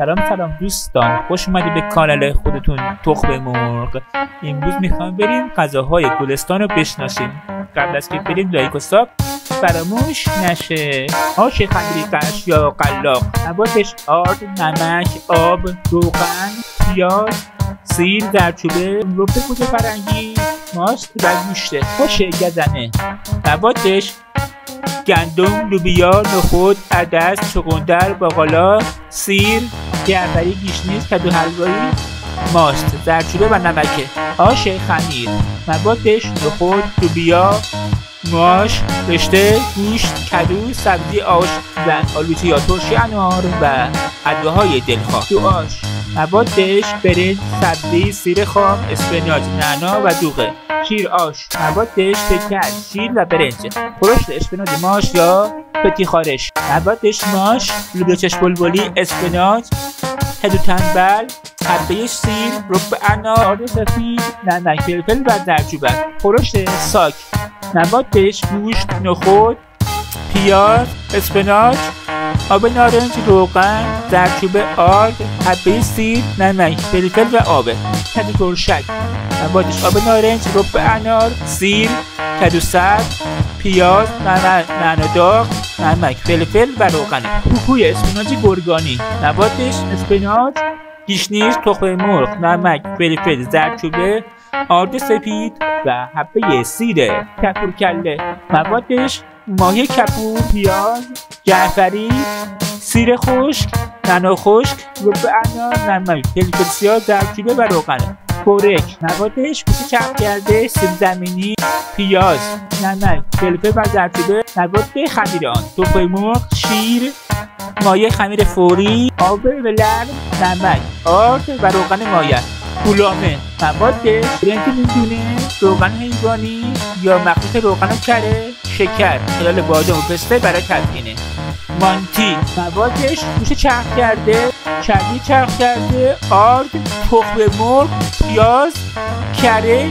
سلام دوستان، خوش اومدید به کانال خودتون تخم مرغ. امروز میخوام بریم غذاهای گلستان رو بشناسیم. قبل از که بریم لایک و ساب فراموش نشه. آش خمیری قش یا قلاق، موادش آرد، نمک، آب، روغن، پیاز، سیر، زردچوبه، رب گوجه فرنگی، ماست و گوشت خوش گزنه. موادش گندم، لوبیا، نخود، عدس، چغندر، باقالا، سیر، جعفری، گیشنیز، کدو حلوایی، ماست، زردچوبه و نمکه. آش خمیر، موادش نخود، لوبیا، ماش، رشته، گوشت، کدو، سبزی آش، آلوچه یا ترشی انار و حلواهای دلخواه. تو آش موادش برنج، سبزی، سیر خام، اسفناج، نعنا و دوغه. شیر آش موادش شکر، شیر و برنج. خورشت اسفناج ماش یا پتی خارش، موادش ماش، لوبیا چشم بلبلی، اسفناج، کدو تنبل، حبه سیر، رب انار، آرد سفید، نمک، فلفل و زردچوبه. خورشت ساک موادش گوشت، نخود، پیاز، اسفناج، آب نارنج، روغن، زردچوبه، آرد، حبه سیر، نمک، فلفل و آب. کدو ترشک موادش آب نارنج، رب انار، سیر، کدو سبز، پیاز، نعنا داغ، نمک، فلفل و روغن. کوکوی اسفناج گرگانی موادش اسفناج، گیشنیز، تخم مرغ، نمک، فلفل، زردچوبه، آرد سپید و حبه سیره. کپور کله موادش ماهی کپور، پیاز، جعفری، سیر خشک، نعنا خشک، رب انار، نمک، فلفل سیاه، زردچوبه و روغن. کورک موادش گوشت چرخ کرده، سیب زمینی، پیاز، نمک، فلفل و زردچوبه. مواد خمیر آن تخم مرغ، شیر، مایه خمیر فوری، آب ولرم، نمک، آرد و روغن مایه. گولامه موادش برنج میدونه، روغن حیوانی یا مخلوط روغن و کره، شکر، خلال بادام و پسته برای تزیینه. مانتی موادش گوشت چرخ کرده، چربی چرخ کرده، آرد، تخم مرغ، پیاز، کره،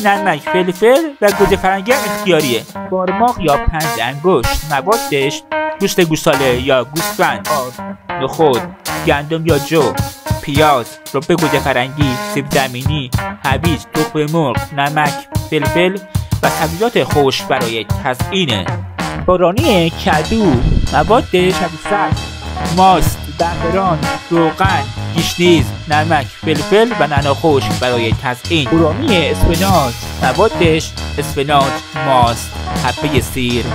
نمک، فلفل و گوجه فرنگی هم اختیاریه. بارماق یا 5 انگشت موادش گوشت گوساله یا گوسفند، آرد، نخود، گندم یا جو، پیاز، رب گوجه فرنگی، سیب زمینی، هویج، تخم مرغ، نمک، فلفل و سبزیجات خشک برای تزیینه. بارانی کدو موادش کدو سبز، ماست، زعفران، روغن، گیشنیز، نمک، فلفل و نعنا خشک برای تزیین. بارانی اسفناج موادش اسفناج، ماست، حبه سیر،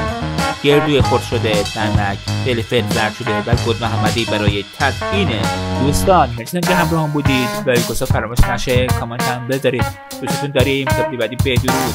گردوی خرد شده، نمک، فلفل، زردچوبه و گل محمدی برای تزیین. دوستان مرسی که همراه هم بودید. لایک و ساب فراموش نشه. کامنت هم بذارید. دوستتون داریم. تا بعدی بدرود.